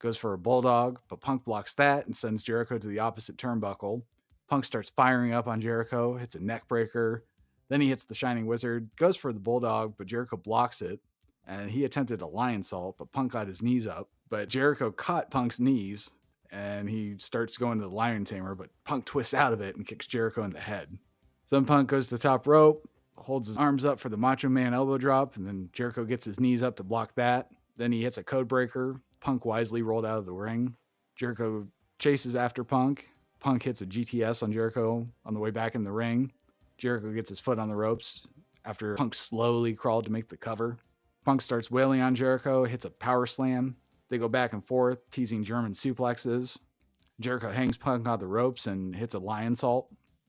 goes for a Bulldog, but Punk blocks that and sends Jericho to the opposite turnbuckle. Punk starts firing up on Jericho, hits a neck breaker. Then he hits the Shining Wizard, goes for the Bulldog, but Jericho blocks it. And he attempted a lion salt, but Punk got his knees up. But Jericho caught Punk's knees, and he starts going to the Lion Tamer, but Punk twists out of it and kicks Jericho in the head. So then Punk goes to the top rope, holds his arms up for the Macho Man elbow drop, and then Jericho gets his knees up to block that. Then he hits a code breaker. Punk wisely rolled out of the ring. Jericho chases after Punk. Punk hits a GTS on Jericho on the way back in the ring. Jericho gets his foot on the ropes after Punk slowly crawled to make the cover. Punk starts wailing on Jericho, hits a power slam. They go back and forth, teasing German suplexes. Jericho hangs Punk on the ropes and hits a lion salt.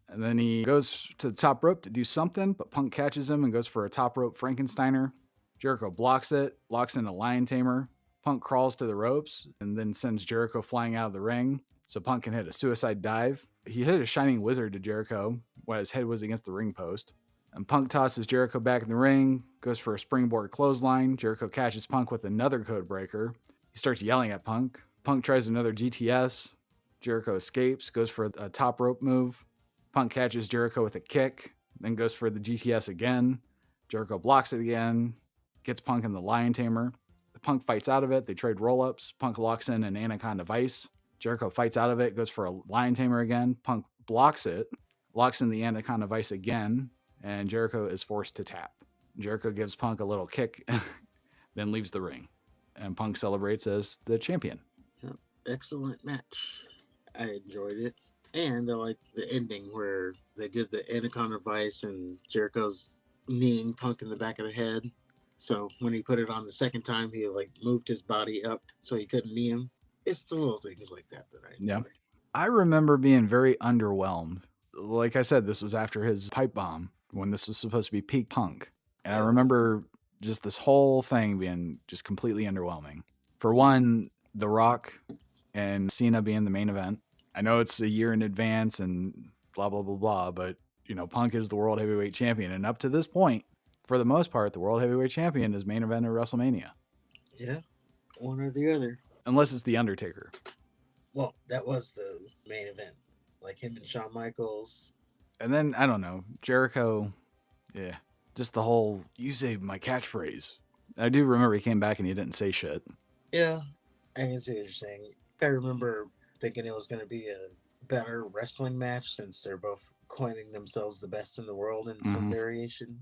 And then he goes to the top rope to do something, but Punk catches him and goes for a top rope Frankensteiner. Jericho blocks it, locks in a lion tamer. Punk crawls to the ropes and then sends Jericho flying out of the ring so Punk can hit a suicide dive. He hit a Shining Wizard to Jericho while his head was against the ring post. And Punk tosses Jericho back in the ring, goes for a springboard clothesline. Jericho catches Punk with another code breaker. He starts yelling at Punk. Punk tries another GTS. Jericho escapes, goes for a top rope move. Punk catches Jericho with a kick, then goes for the GTS again. Jericho blocks it again, gets Punk in the Lion Tamer. The Punk fights out of it. They trade roll-ups. Punk locks in an Anaconda Vice. Jericho fights out of it, goes for a Lion Tamer again. Punk blocks it, locks in the Anaconda Vice again, and Jericho is forced to tap. Jericho gives Punk a little kick, then leaves the ring. And Punk celebrates as the champion. Excellent match. I enjoyed it. And I like the ending where they did the Anaconda Vice and Jericho's kneeing Punk in the back of the head. So when he put it on the second time, he moved his body up so he couldn't knee him. It's the little things like that I enjoyed. Yeah. I remember being very underwhelmed. Like I said, this was after his pipe bomb when this was supposed to be peak Punk. And I remember just this whole thing being just completely underwhelming. For one, The Rock and Cena being the main event. I know it's a year in advance and blah, blah, blah, blah, but, Punk is the world heavyweight champion. And up to this point, for the most part, the world heavyweight champion is main event at WrestleMania. Yeah, one or the other. Unless it's The Undertaker. Well, that was the main event. Like him and Shawn Michaels. And then, I don't know, Jericho, yeah, just the whole, you say my catchphrase. I do remember he came back and he didn't say shit. Yeah, I can see what you're saying. I remember thinking it was going to be a better wrestling match since they're both coining themselves the best in the world in some variation.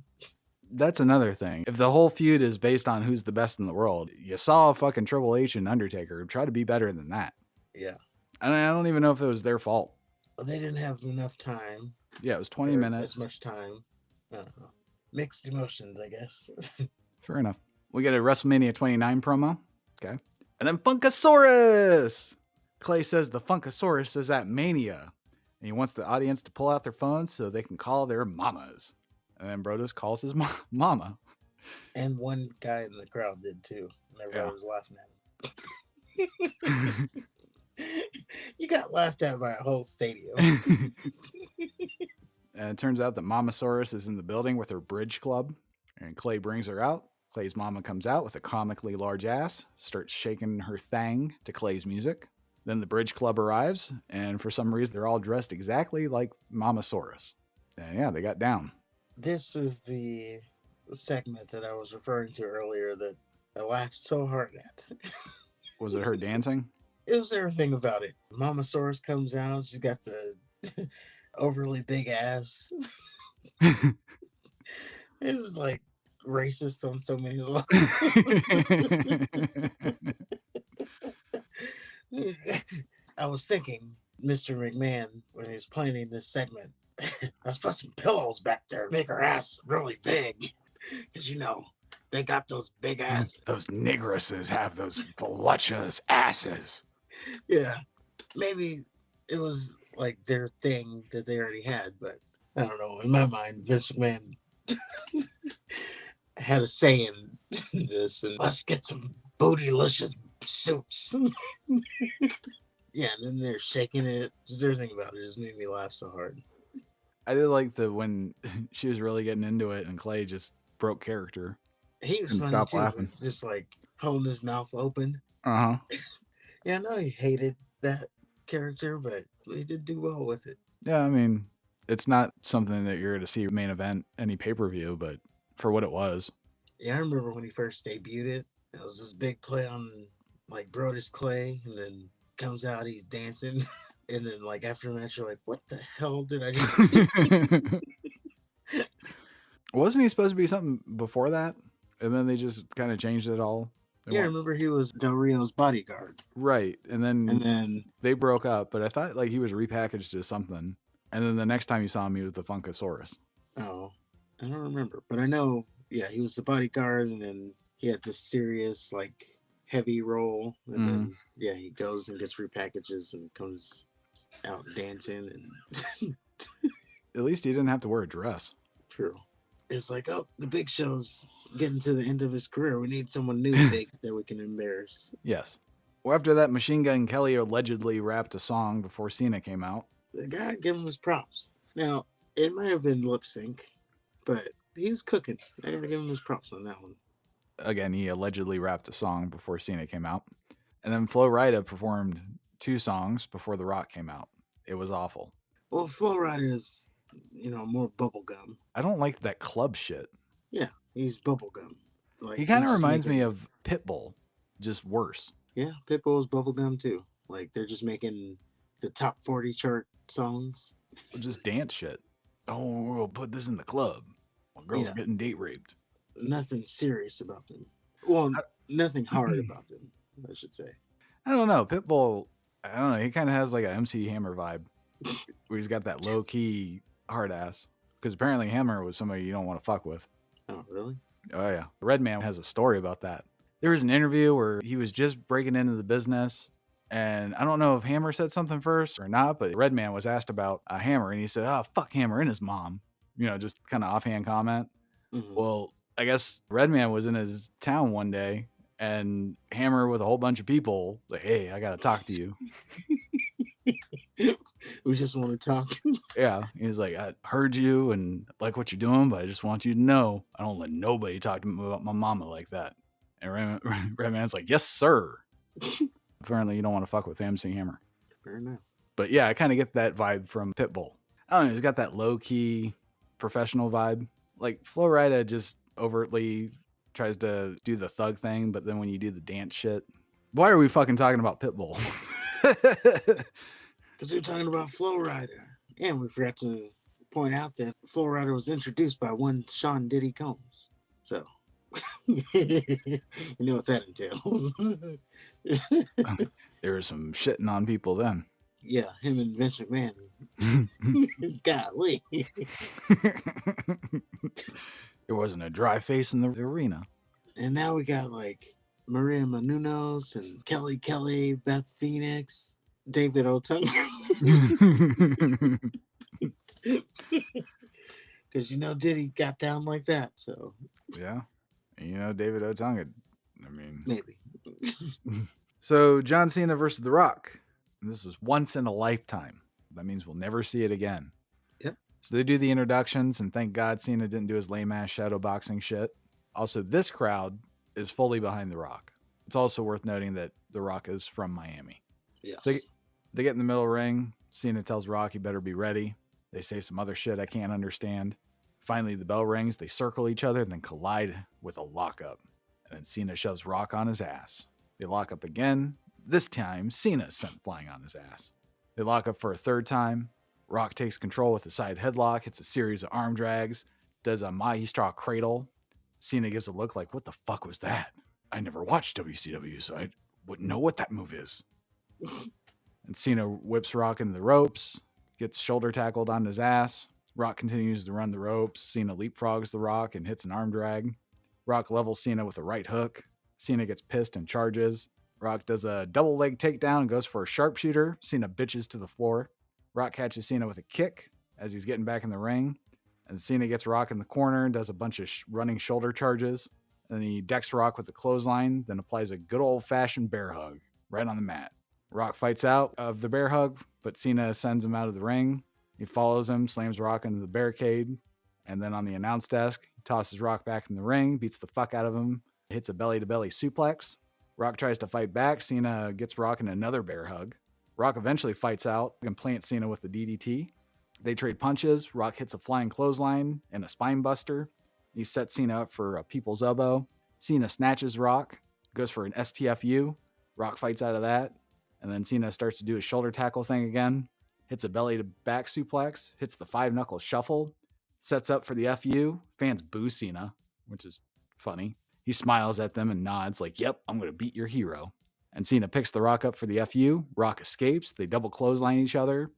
That's another thing. If the whole feud is based on who's the best in the world, you saw fucking Triple H and Undertaker try to be better than that. Yeah. And I don't even know if it was their fault. Well, they didn't have enough time. Yeah, it was 20 minutes. As much time. I don't know. Mixed emotions, I guess. Fair enough. We get a WrestleMania 29 promo. Okay. And then Funkasaurus! Clay says the Funkasaurus is at Mania. And he wants the audience to pull out their phones so they can call their mamas. And then Brodus calls his mama. And one guy in the crowd did too. And everybody was laughing at him. You got laughed at by a whole stadium. And it turns out that Mamasaurus is in the building with her bridge club. And Clay brings her out. Clay's mama comes out with a comically large ass, starts shaking her thang to Clay's music. Then the bridge club arrives, and for some reason they're all dressed exactly like Mamasaurus. And yeah, they got down. This is the segment that I was referring to earlier that I laughed so hard at. Was it her dancing? It was everything about it. Mamasaurus comes out. She's got the overly big ass. It was like racist on so many levels. I was thinking, Mr. McMahon, when he was planning this segment, let's put some pillows back there, make her ass really big. Because, they got those big asses. Those negresses have those voluptuous asses. Yeah. Maybe it was like their thing that they already had, but I don't know. In my mind, Vince McMahon had a say in this, and let's get some bootylicious suits. Yeah, and then they're shaking it. Just everything about it just made me laugh so hard. I did like when she was really getting into it and Clay just broke character. He was funny stop too, laughing. just like holding his mouth open. Uh-huh. Yeah, I know he hated that character, but he did do well with it. Yeah, I mean, it's not something that you're going to see main event any pay-per-view, but for what it was. Yeah, I remember when he first debuted it. It was this big play on like Brodus Clay, and then comes out, he's dancing, and then like after the match, you're like, what the hell did I just see? Wasn't he supposed to be something before that? And then they just kind of changed it all. Yeah, I remember he was Del Rio's bodyguard. Right. And then they broke up, but I thought like he was repackaged as something. And then the next time you saw him, he was the Funkasaurus. Oh, I don't remember. But I know, yeah, he was the bodyguard, and then he had this serious, like, heavy role. And then, yeah, he goes and gets repackages and comes out dancing. And at least he didn't have to wear a dress. True. It's like, oh, the Big Show's getting to the end of his career. We need someone new big that we can embarrass. Yes. Well, after that, Machine Gun Kelly allegedly rapped a song before Cena came out. The guy give him his props. Now, it might have been lip sync, but he was cooking. I gotta give him his props on that one. Again, he allegedly rapped a song before Cena came out. And then Flo Rida performed 2 songs before The Rock came out. It was awful. Well, Flo Rida is, more bubblegum. I don't like that club shit. Yeah, he's bubblegum. Like, he kind of reminds me of Pitbull, just worse. Yeah, Pitbull's bubblegum too. Like, they're just making the top 40 chart songs. Just dance shit. Oh, we'll put this in the club. While girls are getting date raped. Nothing serious about them. Well, nothing hard about them, I should say. I don't know. Pitbull, I don't know. He kind of has like an MC Hammer vibe. Where he's got that low-key hard ass. Because apparently Hammer was somebody you don't want to fuck with. Oh, really? Oh, yeah. Redman has a story about that. There was an interview where he was just breaking into the business. And I don't know if Hammer said something first or not, but Redman was asked about Hammer. And he said, oh, fuck Hammer and his mom. Just kind of offhand comment. Mm-hmm. Well, I guess Redman was in his town one day and Hammer with a whole bunch of people, like, hey, I got to talk to you. We just want to talk. Yeah. He was like, I heard you and like what you're doing, but I just want you to know I don't let nobody talk to me about my mama like that. And Redman's like, yes, sir. Apparently, you don't want to fuck with MC Hammer. Fair enough. But yeah, I kind of get that vibe from Pitbull. I don't know. He's got that low key professional vibe. Like Flo Rida just overtly tries to do the thug thing, but then when you do the dance shit, why are we fucking talking about Pitbull? Because we were talking about Flow Rider. And we forgot to point out that Flow Rider was introduced by one Sean Diddy Combs. So, you know what that entails. There was some shitting on people then. Yeah, him and Vince McMahon. Golly. There wasn't a dry face in the arena. And now we got like Maria Menounos and Kelly, Beth Phoenix, David Otunga. Because you know Diddy got down like that, so Yeah. You know, David Otunga. I mean, maybe. So John Cena versus The Rock. And this is once in a lifetime. That means we'll never see it again. Yep. So they do the introductions, and thank God Cena didn't do his lame ass shadow boxing shit. Also, this crowd is fully behind The Rock. It's also worth noting that The Rock is from Miami. Yes. So they get in the middle of the ring. Cena tells Rock he better be ready. They say some other shit I can't understand. Finally, the bell rings. They circle each other and then collide with a lockup. And then Cena shoves Rock on his ass. They lock up again. This time, Cena's sent flying on his ass. They lock up for a third time. Rock takes control with a side headlock, hits a series of arm drags, does a Mahi Straw cradle. Cena gives a look like, what the fuck was that? I never watched WCW, so I wouldn't know what that move is. And Cena whips Rock into the ropes, gets shoulder tackled on his ass. Rock continues to run the ropes. Cena leapfrogs the Rock and hits an arm drag. Rock levels Cena with a right hook. Cena gets pissed and charges. Rock does a double leg takedown and goes for a sharpshooter. Cena bitches to the floor. Rock catches Cena with a kick as he's getting back in the ring. And Cena gets Rock in the corner and does a bunch of running shoulder charges. And he decks Rock with a clothesline, then applies a good old-fashioned bear hug right on the mat. Rock fights out of the bear hug, but Cena sends him out of the ring. He follows him, slams Rock into the barricade. And then on the announce desk, he tosses Rock back in the ring, beats the fuck out of him, hits a belly-to-belly suplex. Rock tries to fight back. Cena gets Rock in another bear hug. Rock eventually fights out and plants Cena with the DDT. They trade punches. Rock hits a flying clothesline and a spine buster. He sets Cena up for a people's elbow. Cena snatches Rock, goes for an STFU. Rock fights out of that. And then Cena starts to do his shoulder tackle thing again. Hits a belly to back suplex. Hits the 5-knuckle shuffle. Sets up for the FU. Fans boo Cena, which is funny. He smiles at them and nods like, yep, I'm going to beat your hero. And Cena picks the Rock up for the FU. Rock escapes. They double clothesline each other.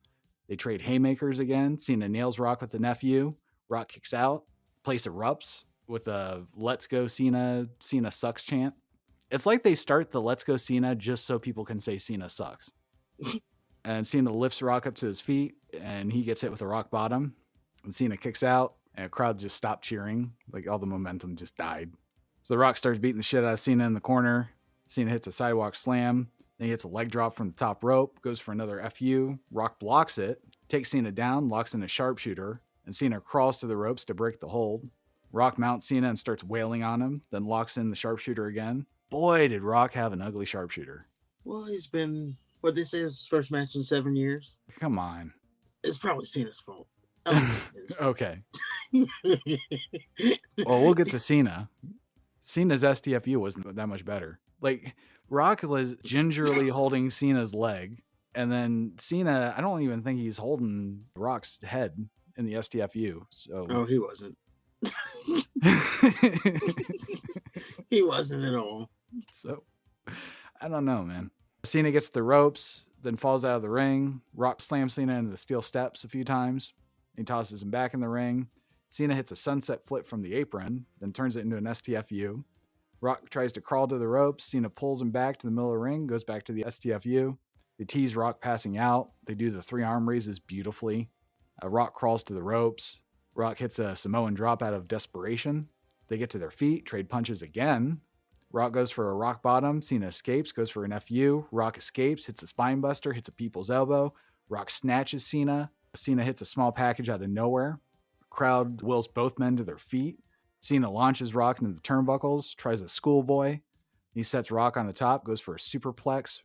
They trade haymakers again. Cena nails Rock with an FU. Rock kicks out. Place erupts with a Let's Go Cena, Cena sucks chant. It's like they start the Let's Go Cena just so people can say Cena sucks. And Cena lifts Rock up to his feet and he gets hit with a rock bottom. And Cena kicks out and the crowd just stopped cheering. Like all the momentum just died. So the Rock starts beating the shit out of Cena in the corner. Cena hits a sidewalk slam. Then he hits a leg drop from the top rope. Goes for another FU. Rock blocks it. Takes Cena down. Locks in a sharpshooter. And Cena crawls to the ropes to break the hold. Rock mounts Cena and starts wailing on him. Then locks in the sharpshooter again. Boy, did Rock have an ugly sharpshooter. Well, he's been, what they say is his first match in 7 years. Come on. It's probably Cena's fault. Okay. Well, we'll get to Cena. Cena's STFU wasn't that much better. Like, Rock was gingerly holding Cena's leg, and then Cena, I don't even think he's holding Rock's head in the STFU. So No, he wasn't. He wasn't at all. So, I don't know, man. Cena gets the ropes, then falls out of the ring. Rock slams Cena into the steel steps a few times. He tosses him back in the ring. Cena hits a sunset flip from the apron, then turns it into an STFU. Rock tries to crawl to the ropes. Cena pulls him back to the middle of the ring, goes back to the STFU. They tease Rock passing out. They do the 3 arm raises beautifully. Rock crawls to the ropes. Rock hits a Samoan drop out of desperation. They get to their feet, trade punches again. Rock goes for a rock bottom. Cena escapes, goes for an FU. Rock escapes, hits a spine buster, hits a people's elbow. Rock snatches Cena. Cena hits a small package out of nowhere. Crowd wills both men to their feet. Cena launches Rock into the turnbuckles, tries a schoolboy. He sets Rock on the top, goes for a superplex.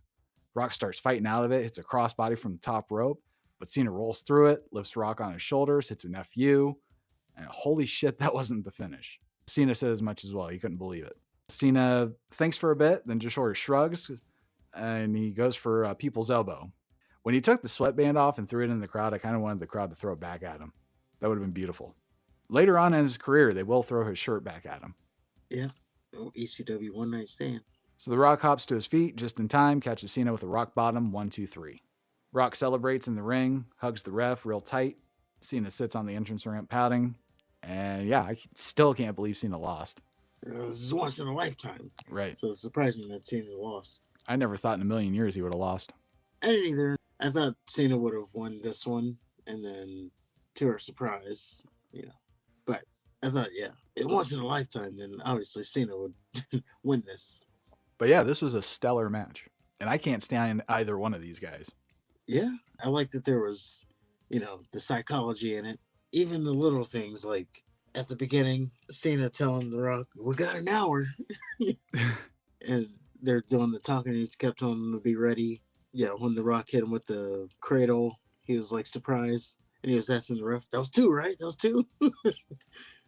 Rock starts fighting out of it, hits a crossbody from the top rope, but Cena rolls through it, lifts Rock on his shoulders, hits an FU, and holy shit, that wasn't the finish. Cena said as much as well. He couldn't believe it. Cena thinks for a bit, then just sort of shrugs, and he goes for a people's elbow. When he took the sweatband off and threw it in the crowd, I kind of wanted the crowd to throw it back at him. That would have been beautiful. Later on in his career, they will throw his shirt back at him. Yeah. Oh, ECW one night stand. So the Rock hops to his feet just in time, catches Cena with a rock bottom, 1, 2, 3. Rock celebrates in the ring, hugs the ref real tight. Cena sits on the entrance ramp pouting. And yeah, I still can't believe Cena lost. This is once in a lifetime. Right. So it's surprising that Cena lost. I never thought in a million years he would have lost. I didn't either. I thought Cena would have won this one, and then to our surprise, But I thought, it once in a lifetime, then obviously Cena would win this. But yeah, this was a stellar match. And I can't stand either one of these guys. Yeah, I like that there was, the psychology in it. Even the little things like at the beginning, Cena telling The Rock, "We got an hour," and they're doing the talking. He kept telling them to be ready. Yeah, when The Rock hit him with the cradle, he was like surprised, and he was asking the ref, "That was 2, right? That was 2."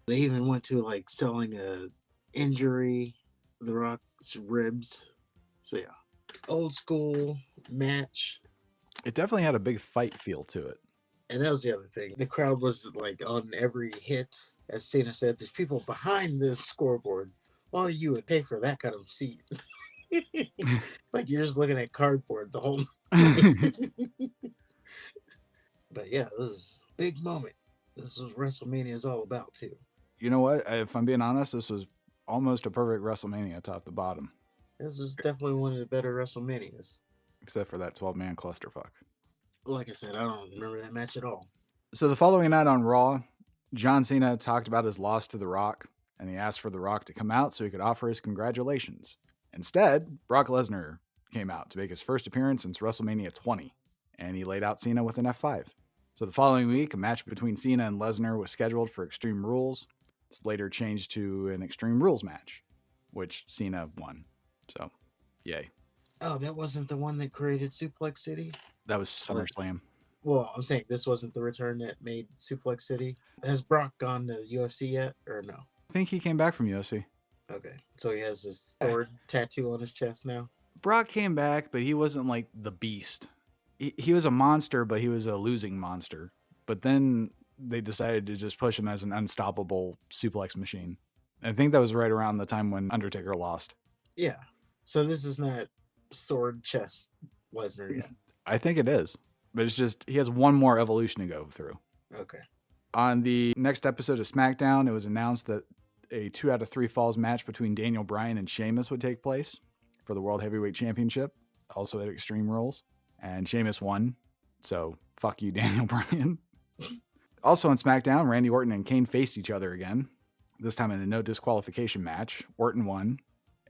They even went to like selling a injury, The Rock's ribs. So yeah, old school match. It definitely had a big fight feel to it. And that was the other thing. The crowd was like on every hit. As Cena said, there's people behind this scoreboard. Why you would pay for that kind of seat? Like you're just looking at cardboard the whole But yeah, this is a big moment. This is what WrestleMania is all about too. You know what? If I'm being honest, this was almost a perfect WrestleMania top to bottom. This is definitely one of the better WrestleManias. Except for that 12-man clusterfuck. Like I said, I don't remember that match at all. So the following night on Raw, John Cena talked about his loss to The Rock, and he asked for The Rock to come out so he could offer his congratulations. Instead, Brock Lesnar came out to make his first appearance since WrestleMania 20, and he laid out Cena with an F5. So the following week, a match between Cena and Lesnar was scheduled for Extreme Rules. It's later changed to an Extreme Rules match, which Cena won. So, yay. Oh, that wasn't the one that created Suplex City? That was SummerSlam. Well, I'm saying this wasn't the return that made Suplex City. Has Brock gone to UFC yet, or no? I think he came back from UFC. Okay, so he has this sword tattoo on his chest now? Brock came back, but he wasn't like the Beast. He was a monster, but he was a losing monster. But then they decided to just push him as an unstoppable suplex machine. I think that was right around the time when Undertaker lost. Yeah. So this is not sword chest Lesnar yet. I think it is. But it's just, he has one more evolution to go through. Okay. On the next episode of SmackDown, it was announced that a 2 out of 3 falls match between Daniel Bryan and Sheamus would take place for the World Heavyweight Championship, also at Extreme Rules. And Sheamus won. So, fuck you, Daniel Bryan. Also on SmackDown, Randy Orton and Kane faced each other again, this time in a no disqualification match. Orton won.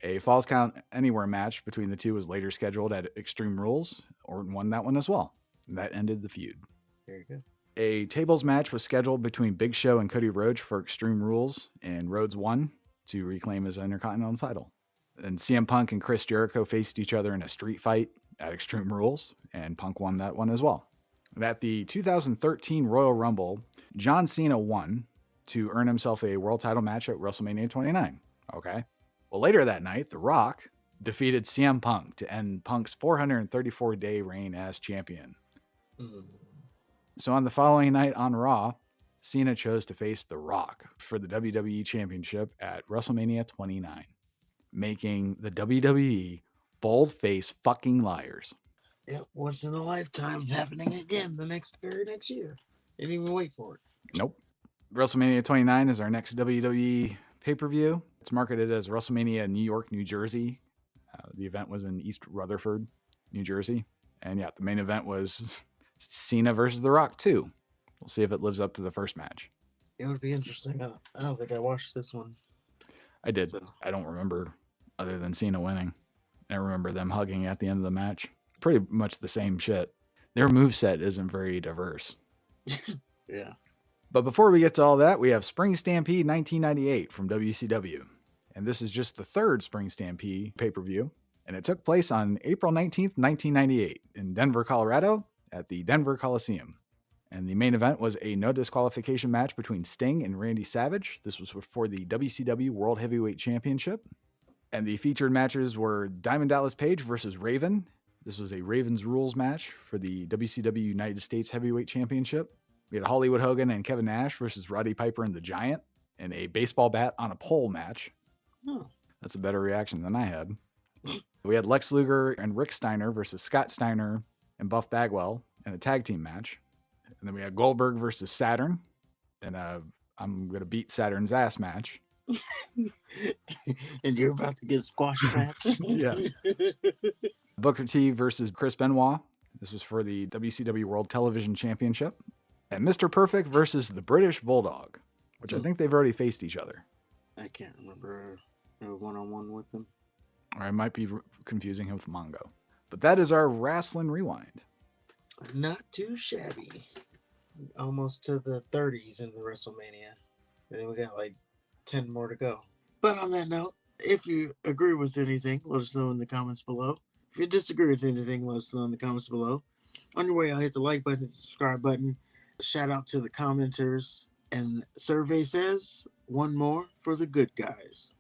A Falls Count Anywhere match between the two was later scheduled at Extreme Rules. Orton won that one as well. And that ended the feud. There you go. A tables match was scheduled between Big Show and Cody Rhodes for Extreme Rules, and Rhodes won to reclaim his Intercontinental title. And CM Punk and Chris Jericho faced each other in a street fight at Extreme Rules, and Punk won that one as well. And at the 2013 Royal Rumble, John Cena won to earn himself a world title match at WrestleMania 29. Okay. Well, later that night, The Rock defeated CM Punk to end Punk's 434-day reign as champion. So on the following night on Raw, Cena chose to face The Rock for the WWE Championship at WrestleMania 29, making the WWE bold-faced fucking liars. Yep, once in a lifetime, happening again the very next year. Didn't even wait for it. Nope. WrestleMania 29 is our next WWE pay-per-view. It's marketed as WrestleMania New York, New Jersey. The event was in East Rutherford, New Jersey. And yeah, the main event was Cena versus The Rock 2. We'll see if it lives up to the first match. It would be interesting. I don't think I watched this one. I did. So I don't remember other than Cena winning. I remember them hugging at the end of the match. Pretty much the same shit. Their moveset isn't very diverse. yeah. But before we get to all that, we have Spring Stampede 1998 from WCW. And this is just the third Spring Stampede pay-per-view. And it took place on April 19th, 1998 in Denver, Colorado at the Denver Coliseum. And the main event was a no disqualification match between Sting and Randy Savage. This was for the WCW World Heavyweight Championship. And the featured matches were Diamond Dallas Page versus Raven. This was a Raven's Rules match for the WCW United States Heavyweight Championship. We had Hollywood Hogan and Kevin Nash versus Roddy Piper and the Giant in a baseball bat on a pole match. Oh. That's a better reaction than I had. We had Lex Luger and Rick Steiner versus Scott Steiner and Buff Bagwell in a tag team match. And then we had Goldberg versus Saturn in a I'm going to beat Saturn's ass match. And you're about to get a squash match? Yeah. Booker T versus Chris Benoit. This was for the WCW World Television Championship. And Mr. Perfect versus the British Bulldog, which I think they've already faced each other. I can't remember a one-on-one with them. Or I might be confusing him with Mongo. But that is our Wrestling Rewind. Not too shabby. Almost to the 30s in the WrestleMania. And then we got like 10 more to go. But on that note, if you agree with anything, let us know in the comments below. If you disagree with anything, let us know in the comments below. On your way, I'll hit the like button, the subscribe button. Shout out to the commenters. And survey says, one more for the good guys.